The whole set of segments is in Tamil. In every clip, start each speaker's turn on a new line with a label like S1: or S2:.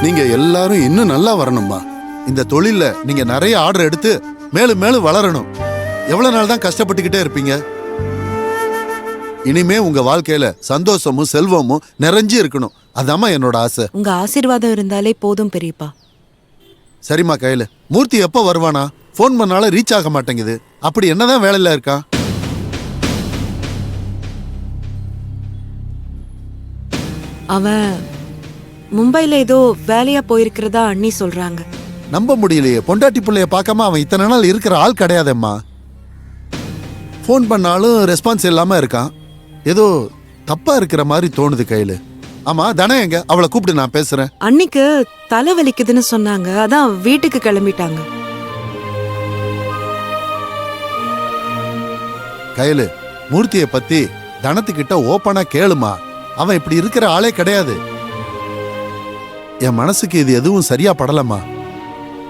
S1: நீங்க எல்லாரும் இன்னும் நல்லா வரணும்மா. இந்த தொழில்ல நீங்க நிறைய ஆர்டர் எடுத்து மேலும் மேலும் வளரணும். எவ்வளவு நாள் தான் கஷ்டப்பட்டுக்கிட்டே இருப்பீங்க? இனிமே உங்க வாழ்க்கையில சந்தோஷமும் செல்வமும் நிறைஞ்சு இருக்கணும். அதாம்மா என்னோட ஆசை.
S2: உங்க ஆசீர்வாதம் இருந்தாலே போதும் பெரியப்பா.
S1: சரிம்மா கையில. மூர்த்தி எப்ப வருவானா? போன் பண்ணாலும் ரீச் ஆக மாட்டேங்குது. அப்படி என்னதான் வேலையில இருக்கான்?
S2: அவன் மும்பைல ஏதோ வேலையா போயிருக்கிறதா அண்ணி சொல்றாங்க.
S1: நம்ப முடியலையே. பொண்டாட்டி பிள்ளைய பார்க்காம அவன் இத்தனை நாள் இருக்கிற ஆள் கிடையாதேம்மா. போன் பண்ணாலும் ரெஸ்பான்ஸ் இல்லாம இருக்கான். ஏதோ தப்பா இருக்கிற மாதிரி தோணுது கையில. ஆமா தன எங்க? அவளை கூப்பிட்டு நான் பேசுறேன்.
S2: அன்னிக்கு தலை வலிக்குதுன்னு சொன்னாங்க, அதான் வீட்டுக்கு கிளம்பிட்டாங்க.
S1: கையில மூர்த்தியை பத்தி தனத்துக்கிட்ட ஓப்பனா கேளுமா. அவன் இப்படி இருக்கிற ஆளே கிடையாது. என் மனசுக்கு இது எதுவும் சரியா படலம்மா.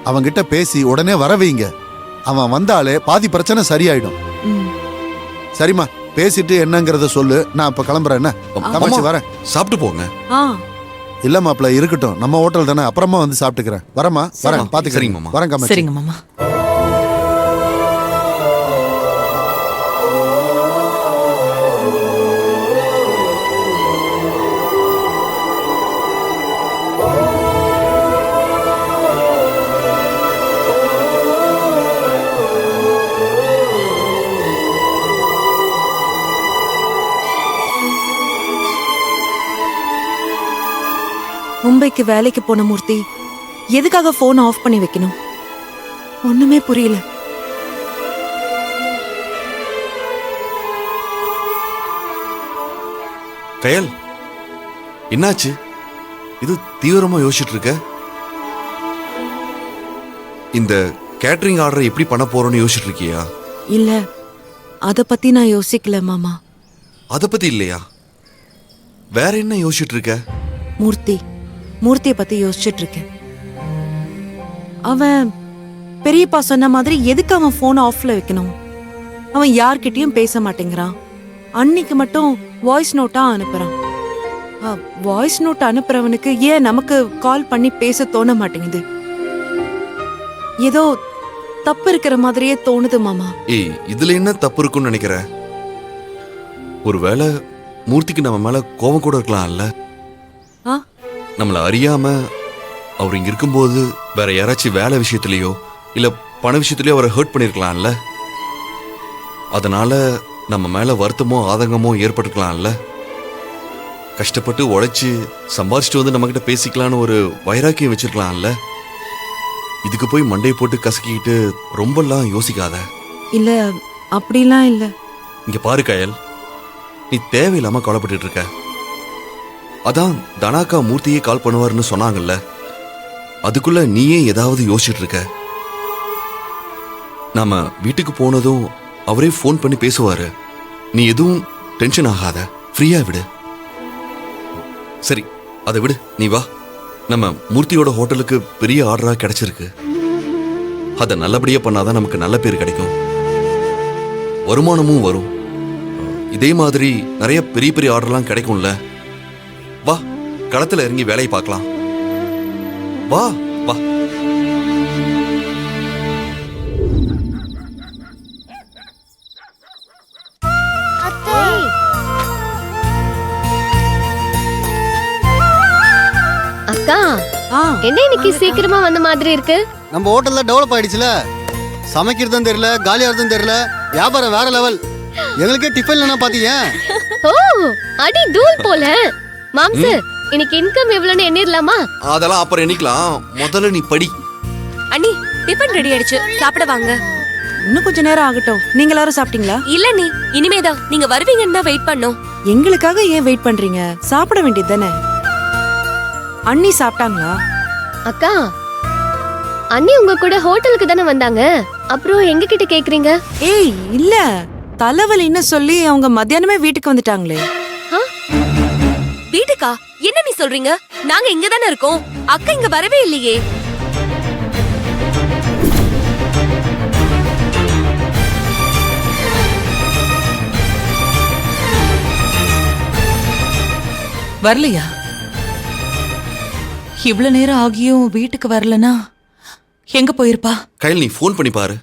S1: அவன்கிட்ட பேசி உடனே வரவைங்க. அவன் வந்தாலே பாதி பிரச்சனை சரியாயிடும். சரிம்மா, பேசிட்டு என்னங்கறத சொல்லு. நான் இப்ப கிளம்புறேன். என்ன தமாச்சு வரேன்.
S3: சாப்பிட்டு போங்க.
S1: இல்ல மாப்பிள்ள இருக்கட்டும், நம்ம ஹோட்டல் தானே, அப்புறமா வந்து சாப்பிட்டுக்கிறேன். வரமா வரேன், பாத்துக்கிறேன். வரேன் காமாட்சி.
S2: சரிங்க மாமா. மும்பைக்கு வேலைக்கு போன மூர்த்தி எதுக்காக போன் ஆஃப் பண்ணி வைக்கணும்? ஒண்ணுமே புரியல.
S3: கயல், என்னாச்சு? இது தீவிரமா யோசிச்சுட்டு இருக்க? இந்த கேட்டரிங் ஆர்டர் எப்படி பண்ண போறோம்னு யோசிச்சுட்டு இருக்கியா?
S2: இல்ல, அத பத்தி நான் யோசிக்கல மாமா.
S3: அத பத்தி இல்லையா? வேற என்ன யோசிச்சுட்டு இருக்க?
S2: மூர்த்தியை பத்தி யோசிச்சுட்டு இருக்கேன். அவன் பெரியப்பா சொன்ன மாதிரி எதுக்கு அவன் போன் ஆஃப்ல வைக்கணும்? அவன் யார்கிட்டயும் பேச மாட்டேங்கிறான். அன்னைக்கு மட்டும் வாய்ஸ் நோட்டா அனுப்புறான். வாய்ஸ் நோட் அனுப்புறவனுக்கு ஏன் நமக்கு கால் பண்ணி பேச தோண மாட்டேங்குது? ஏதோ தப்பு இருக்கிற மாதிரியே தோணுது மாமா.
S3: ஏய், இதுல என்ன தப்பு இருக்குன்னு நினைக்கிற? ஒருவேளை மூர்த்திக்கு நம்ம மேல கோபம் கூட இருக்கலாம்ல. நம்மள அறியாம அவர் இங்க இருக்கும்போது வேற யாராச்சும் வேலை விஷயத்திலயோ இல்ல பண விஷயத்திலயோ அவரை ஹர்ட் பண்ணிருக்கலாம்ல. அதனால நம்ம மேல வருத்தமோ ஆதங்கமோ ஏற்பட்டுக்கலாம்ல. கஷ்டப்பட்டு உழைச்சு சம்பாதிச்சுட்டு வந்து நம்ம கிட்ட பேசிக்கலான்னு ஒரு வைராக்கியம் வச்சிருக்கலாம்ல. இதுக்கு போய் மண்டையை போட்டு கசக்கிட்டு ரொம்பலாம் யோசிக்காத.
S2: இல்ல, அப்படிலாம் இல்ல.
S3: இங்க பாரு கயல், நீ தேவையில்லாம கவலைப்பட்டு இருக்க. அதான் தனாக்கா மூர்த்தியே கால் பண்ணுவாருன்னு சொன்னாங்கல்ல, அதுக்குள்ள நீயே ஏதாவது யோசிச்சுட்டு இருக்க. நாம வீட்டுக்கு போனதும் அவரே ஃபோன் பண்ணி பேசுவாரு. நீ எதுவும் டென்ஷன் ஆகாத, ஃப்ரீயா விடு. சரி, அதை விடு, நீ வா. நம்ம மூர்த்தியோட ஹோட்டலுக்கு பெரிய ஆர்டரா கிடைச்சிருக்கு. அதை நல்லபடியா பண்ணாதான் நமக்கு நல்ல பேர் கிடைக்கும், வருமானமும் வரும். இதே மாதிரி நிறைய பெரிய பெரிய ஆர்டர்லாம் கிடைக்கும்ல. வா, களத்துல இறங்கி வேலையை பார்க்கலாம். வா வா.
S4: அக்கா, என்ன இன்னைக்கு சீக்கிரமா வந்த மாதிரி இருக்கு?
S5: நம்ம ஹோட்டல்ல டெவலப் ஆயிடுச்சுல. சமைக்கிறதும் தெரியல, காலியாகிறதும் தெரியல, வியாபாரம் வேற லெவல். எங்களுக்கே டிஃபன் என்ன பாத்தீங்க?
S4: ஓ, அடி தூள் போல. மாம்சு, இன்னைக்கு இன்கம் எவ்வளவுன்னு எண்ணிரலாமா?
S3: அதெல்லாம் அப்புறம் எண்ணிக்கலாம். முதல்ல நீ படி.
S6: அண்ணி, டிஃபன் ரெடி ஆயிடுச்சு, சாப்பிட வாங்க.
S2: இன்னும் கொஞ்ச நேரம் ஆகட்டும். நீங்க எல்லாரும் சாப்பிட்டீங்களா?
S6: இல்ல நீ, இனிமேதான். நீங்க வருவீங்கன்னு தான் வெயிட் பண்ணோம்.
S2: எங்களுக்காக ஏன் வெயிட் பண்றீங்க? சாப்பிட வேண்டியது தானே. அண்ணி சாப்பிட்டாங்களா?
S4: அக்கா, அண்ணி உங்க கூட ஹோட்டலுக்கு தானே வந்தாங்க, அப்புறம் எங்க கிட்ட கேக்குறீங்க?
S2: ஏய் இல்ல, தலைவலின்னு சொல்லி அவங்க மத்தியானமே வீட்டுக்கு வந்துட்டாங்களே.
S6: வீட்டுக்கா? என்ன நீ சொல்றீங்க? நாங்க இங்க தானே இருக்கோம். அக்கா இங்க வரவே இல்லையே.
S7: வரலையா? இவ்வளவு நேரம் ஆகியும் வீட்டுக்கு வரலனா எங்க போயிருப்பா?
S3: கையில் நீ ஃபோன் பண்ணி பாரு.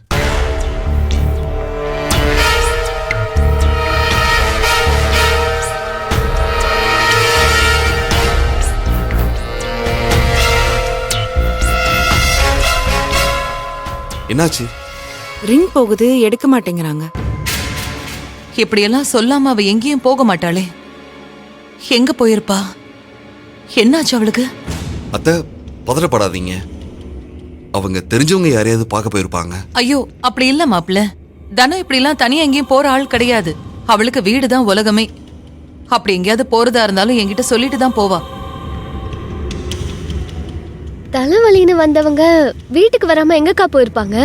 S3: என்னாச்சு?
S2: ரிங் போகுது, எடுக்க மாட்டேங்கிறாங்க.
S7: இப்படியெல்லாம் சொல்லாம அவ எங்கேயும் போக மாட்டாளே. எங்க போயிருப்பா? என்னாச்சு அவளுக்கு?
S3: அத்தை, பதறப்படாதீங்க. அவங்க தெரிஞ்சவங்க யாரையாவது பார்க்க போயிருப்பாங்க.
S7: ஐயோ, அப்படி இல்ல மாப்பிள்ள. தனம் இப்படி எல்லாம் தனியா எங்கேயும் போற ஆள் கிடையாது. அவளுக்கு வீடுதான் உலகமே. அப்படி எங்கேயாவது போறதா இருந்தாலும் என்கிட்ட சொல்லிட்டு தான் போவா.
S4: தலைவலின்னு வந்தவங்க வீட்டுக்கு வராம எங்கக்கா போயிருப்பாங்க?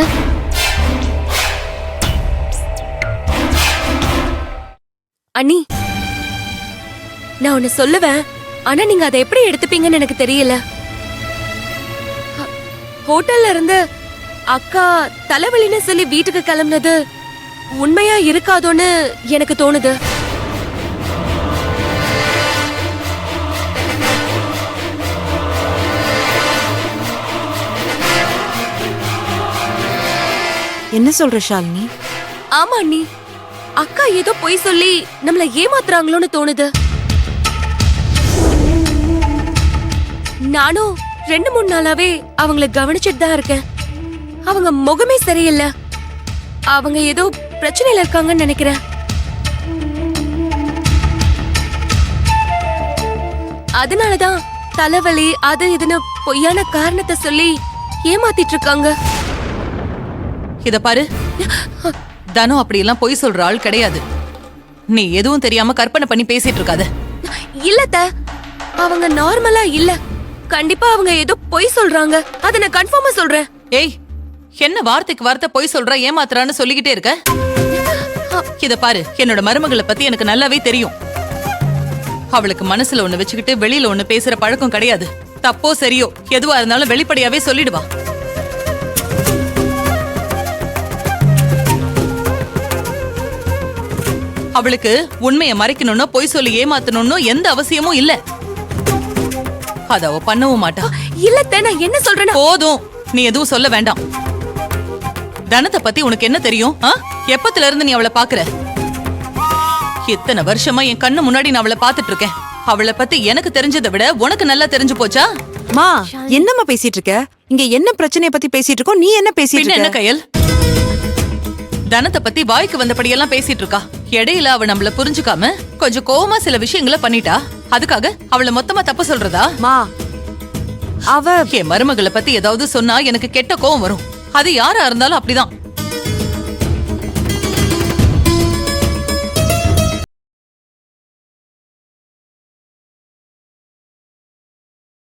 S6: அண்ணி, நான் ஒன்னு சொல்லுவேன். ஆனா நீங்க அதை எப்படி எடுத்துப்பீங்கன்னு எனக்கு தெரியல. ஹோட்டல்ல இருந்து அக்கா தலைவலின்னு சொல்லி வீட்டுக்கு கிளம்புனது உண்மையா இருக்காதோன்னு எனக்கு தோணுது.
S2: என்ன சொல்ற ஷாலினி?
S6: ஆமா அண்ணி, அக்கா ஏதோ பொய் சொல்லி நம்மள ஏமாத்துறாங்களோன்னு தோணுது. நானும் 2-3 நாளாவே அவங்கள கவனிச்சுட்டு தான் இருக்கேன். அவங்க முகமே சரியில்லை. அவங்க ஏதோ பிரச்சனையில இருக்காங்கன்னு நினைக்கிறேன். அதனாலதான் தலைவலி அது இதுன்னு பொய்யான காரணத்தை சொல்லி ஏமாத்திட்டு இருக்காங்க.
S7: இத பாரு, தனம் அப்படியெல்லாம் பொய் சொல்ற ஆள் கிடையாது. நீ எதுவும் தெரியாம கற்பனை பண்ணி பேசிட்டு இருக்காத.
S6: இல்லத்த, அவங்க நார்மலா இல்ல. கண்டிப்பா அவங்க ஏதோ பொய் சொல்றாங்க. அத நான் கன்ஃபார்மா சொல்றேன்.
S7: ஏய், என்ன வார்த்தைக்கு வார்த்தை பொய் சொல்ற, ஏமாத்துறான்னு சொல்லிக்கிட்டே இருக்க? இத பாரு, என்னோட மருமகளை பத்தி எனக்கு நல்லாவே தெரியும். அவளுக்கு மனசுல ஒண்ணு வச்சுக்கிட்டு வெளியில ஒண்ணு பேசுற பழக்கம் கிடையாது. தப்போ சரியோ எதுவா இருந்தாலும் வெளிப்படையாவே சொல்லிடுவா. அவளுக்கு உண்மையை மறைக்கணும்னோ பொய் சொல்லி ஏமாத்தணும்னோ எந்த அவசியமும் இல்ல. அத அவ பண்ணவும் மாட்டா.
S6: இல்லத்த, நான் என்ன சொல்றேன்னா,
S7: போதும், நீ எதுவும் சொல்ல வேண்டாம். தனத்தை பத்தி உனக்கு என்ன தெரியும்? எப்பத்துல இருந்து நீ அவளை பாக்குற? இத்தனை வருஷமா என் கண்ணு முன்னாடி நான் அவளை பாத்துட்டு இருக்கேன். அவளை பத்தி எனக்கு தெரிஞ்சதை விட உனக்கு நல்லா தெரிஞ்சு போச்சா?
S2: மா, என்னம்மா பேசிட்டு இருக்க? இங்க என்ன பிரச்சனைய பத்தி பேசிட்டு இருக்கோம்? நீ என்ன பேசிட்டு
S7: பின்ன என்ன
S2: இருக்க?
S7: கையல்? தனத்தை பத்தி வாய்க்கு வந்தபடியெல்லாம் பேசிட்டு இருக்கா. இடையில அவ நம்மள புரிஞ்சுக்காம கொஞ்சம் கோவமா சில விஷயங்களை பண்ணிட்டா. அதுக்காக அவளை மொத்தமா தப்பு சொல்றதா?
S2: மா, அவ
S7: என் மருமகளை பத்தி ஏதாவது சொன்னா எனக்கு கெட்ட கோவம் வரும். அது யாரா இருந்தாலும் அப்படிதான்.